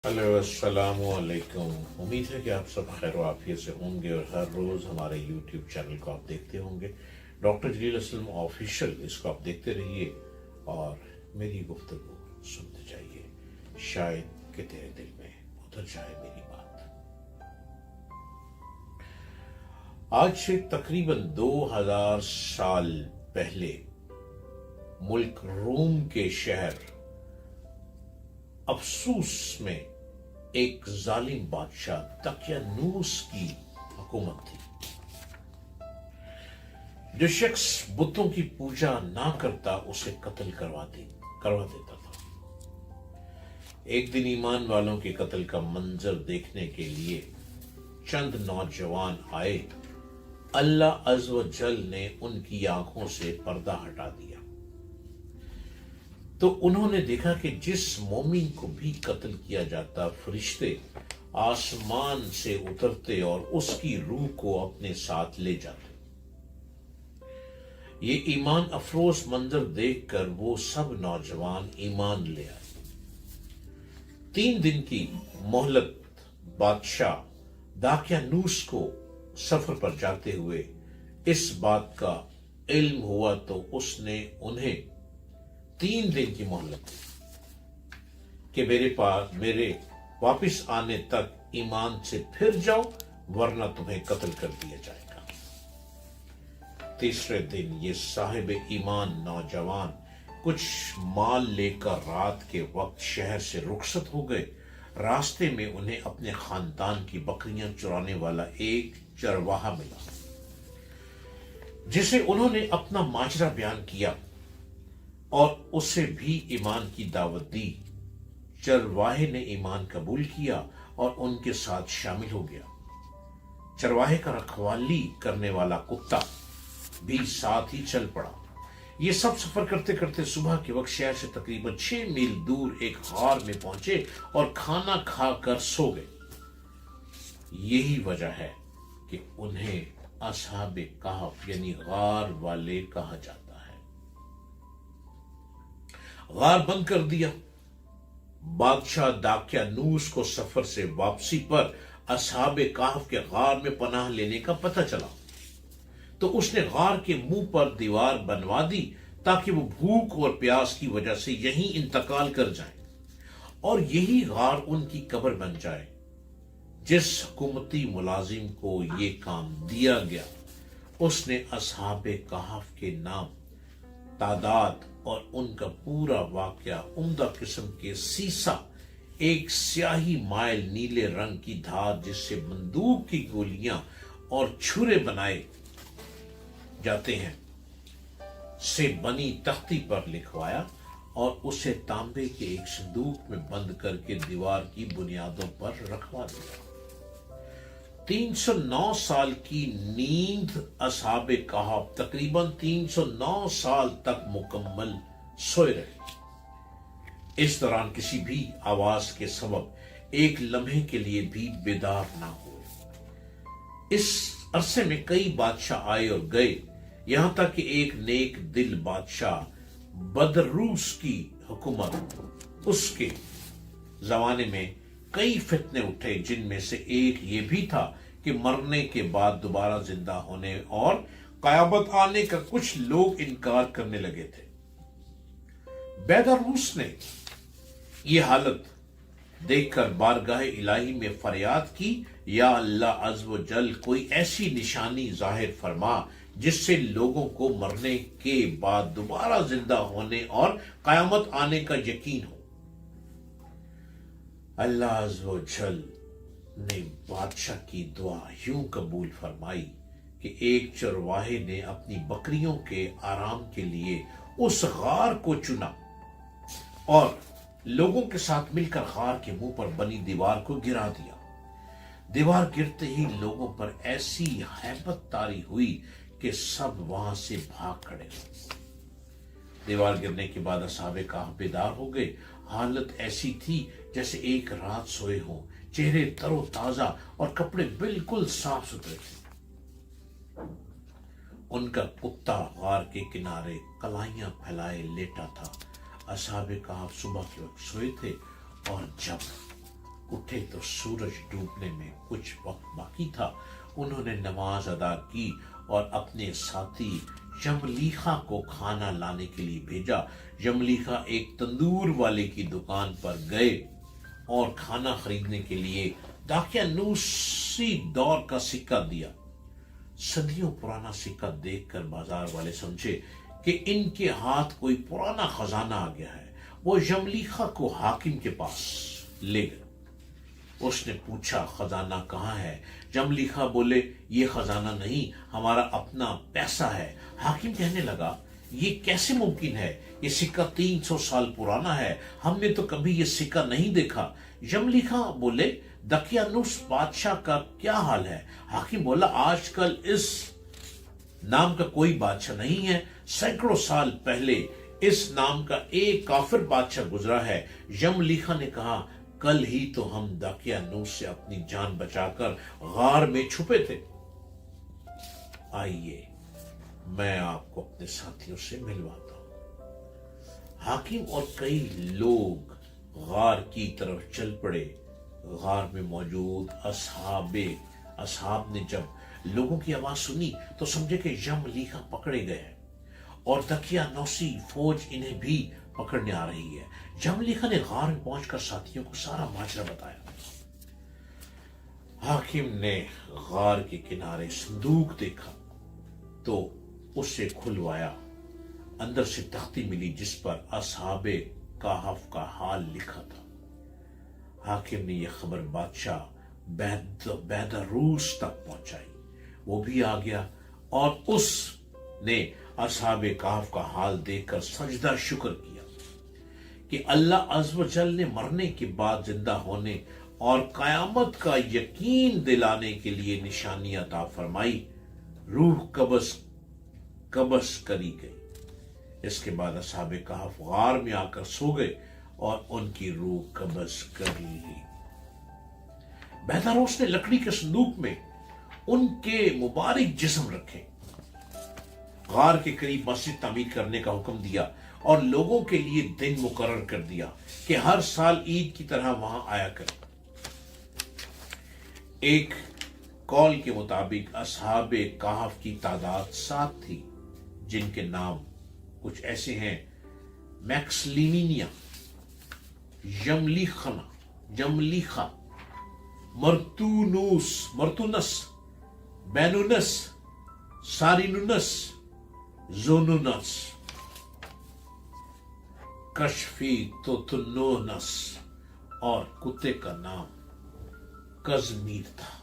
Hello अस्सलाम वालेकुम। उम्मीद है कि आप सब खैर आफियत से होंगे और हर रोज़ हमारे यूट्यूब चैनल को आप देखते होंगे। डॉक्टर जलील असलम ऑफिशियल, इसको आप देखते रहिए और मेरी गुफ्तगू सुनते जाइए। शायद कि तेरे दिल में उतर जाए मेरी बात। आज से तकरीबन 2000 साल पहले मुल्क रूम के शहर अफसूस में एक जालिम बादशाह दकियानूस की हुकूमत थी। जो शख्स बुतों की पूजा ना करता उसे कत्ल करवा देता था। एक दिन ईमान वालों के कत्ल का मंजर देखने के लिए चंद नौजवान आए। अल्लाह अज़्ज़ व जल ने उनकी आंखों से पर्दा हटा दिया तो उन्होंने देखा कि जिस मोमिन को भी कत्ल किया जाता, फरिश्ते आसमान से उतरते और उसकी रूह को अपने साथ ले जाते। ये ईमान अफरोज मंजर देखकर वो सब नौजवान ईमान ले आए। 3 दिन की मोहलत बादशाह दाकियानूस को सफर पर जाते हुए इस बात का इल्म हुआ तो उसने उन्हें 3 दिन की मोहलत कि मेरे वापिस आने तक ईमान से फिर जाओ, वरना तुम्हें कत्ल कर दिया जाएगा। तीसरे दिन ये साहिब ईमान नौजवान कुछ माल लेकर रात के वक्त शहर से रुखसत हो गए। रास्ते में उन्हें अपने खानदान की बकरियां चुराने वाला एक चरवाहा मिला, जिसे उन्होंने अपना माजरा बयान किया और उसे भी ईमान की दावत दी। चरवाहे ने ईमान कबूल किया और उनके साथ शामिल हो गया। चरवाहे का रखवाली करने वाला कुत्ता भी साथ ही चल पड़ा। ये सब सफर करते करते सुबह के वक्त शहर से तकरीबन 6 मील दूर एक गार में पहुंचे और खाना खाकर सो गए। यही वजह है कि उन्हें असहाबे कहफ यानी गार वाले कहा जाता है। गार बंद कर दिया। बादशाह दाकियानूस को सफर से वापसी पर असहाबे कहफ के गार में पनाह लेने का पता चला तो उसने गार के मुंह पर दीवार बनवा दी ताकि वो भूख और प्यास की वजह से यहीं इंतकाल कर जाएं और यही गार उनकी कब्र बन जाए। जिस हुकूमती मुलाजिम को ये काम दिया गया उसने असहाबे कहफ के नाम, तादाद और उनका पूरा वाकया उम्दा किस्म के सीसा, एक स्याही माइल नीले रंग की धार जिससे बंदूक की गोलियां और छुरे बनाए जाते हैं से बनी तख्ती पर लिखवाया और उसे तांबे के एक संदूक में बंद करके दीवार की बुनियादों पर रखवा दिया। 309 साल की नींद असहाबे कहफ तकरीबन 309 साल तक मुकम्मल सोए रहे। इस दौरान किसी भी आवाज के सबब एक लम्हे के लिए भी बेदार ना हुए। इस अरसे में कई बादशाह आए और गए, यहां तक कि एक नेक दिल बादशाह बदरूस की हुकूमत, उसके जमाने में कई फितने उठे, जिनमें से एक ये भी था कि मरने के बाद दोबारा जिंदा होने और कयामत आने का कुछ लोग इनकार करने लगे थे। बैदरूस ने यह हालत देखकर बारगाह इलाही में फरियाद की, या अल्लाह अज़्ज़ व जल कोई ऐसी निशानी जाहिर फरमा जिससे लोगों को मरने के बाद दोबारा जिंदा होने और कयामत आने का यकीन हो। अल्लाह अज़्ज़ व जल ने बादशाह की दुआ यूं कबूल फरमाई कि एक चरवाहे ने अपनी बकरियों के आराम के लिए उस गार को चुना और लोगों के साथ मिलकर गार के मुंह पर बनी दीवार को गिरा दिया। दीवार गिरते ही लोगों पर ऐसी हैबत तारी हुई कि सब वहां से भाग खड़े। दीवार गिरने के बाद असहाबे कहफ बेदार हो गए। हालत ऐसी थी जैसे एक रात सोए हों, चेहरे तरोताजा और कपड़े बिल्कुल साफ सुथरे थे। उनका कुत्ता गार के किनारे कलाइयां फैलाए लेटा था। असहाबे कहफ सुबह के वक्त सोए थे और जब اٹھے تو سورج ڈوبنے میں کچھ وقت باقی تھا. انہوں نے نماز ادا کی اور اپنے ساتھی جملیخا کو کھانا لانے کے لیے بھیجا. جملیخا ایک تندور والے کی دکان پر گئے اور کھانا خریدنے کے لیے دقیانوسی دور کا سکہ دیا. صدیوں پرانا سکہ دیکھ کر بازار والے سمجھے کہ ان کے ہاتھ کوئی پرانا خزانہ آ گیا ہے. وہ جملیخا کو حاکم کے پاس لے گئے. اس نے پوچھا خزانہ کہاں ہے؟ جملیخا بولے یہ خزانہ نہیں، ہمارا اپنا پیسہ ہے. حاکم کہنے لگا یہ کیسے ممکن ہے؟ یہ سکہ 300 سال پرانا ہے، ہم نے تو کبھی یہ سکہ نہیں دیکھا. جملیخا بولے دقیانوس بادشاہ کا کیا حال ہے؟ حاکم بولا آج کل اس نام کا کوئی بادشاہ نہیں ہے. سینکڑوں سال پہلے اس نام کا ایک کافر بادشاہ گزرا ہے. جملیخا نے کہا کل ہی تو ہم دقیانوس سے اپنی جان بچا کر غار میں چھپے تھے. آئیے میں آپ کو اپنے ساتھیوں سے ملواتا ہوں. حاکم اور کئی لوگ غار کی طرف چل پڑے. غار میں موجود اصحاب نے جب لوگوں کی آواز سنی تو سمجھے کہ جملیخا پکڑے گئے ہیں اور دقیانوسی فوج انہیں بھی پکڑنے آ رہی ہے. جملیخا نے غار میں پہنچ کر ساتھیوں کو سارا ماجرا بتایا. حاکم نے غار کے کنارے صندوق دیکھا تو اسے کھلوایا. اندر سے تختی ملی جس پر اصحاب کہف کا حال لکھا تھا. حاکم نے یہ خبر بادشاہ بیداروس تک پہنچائی. وہ بھی آ گیا اور اس نے اصحاب کہف کا حال دیکھ کر سجدہ شکر کیا کہ اللہ عز و جل نے مرنے کے بعد زندہ ہونے اور قیامت کا یقین دلانے کے لیے نشانی عطا فرمائی. روح قبض کری گئی. اس کے بعد اصحاب کہف غار میں آ کر سو گئے اور ان کی روح قبض کر لی. بیداروس نے لکڑی کے صندوق میں ان کے مبارک جسم رکھے. غار کے قریب مسجد تعمیر کرنے کا حکم دیا اور لوگوں کے لیے دن مقرر کر دیا کہ ہر سال عید کی طرح وہاں آیا کریں. ایک قول کے مطابق اصحاب کہف کی تعداد 7 تھی جن کے نام کچھ ایسے ہیں: میکسلینیا، جملیخا، مرتونس، بینونس، سارینونس، زونونس، کشفی توتنونس اور کتے کا نام کزمیر تھا.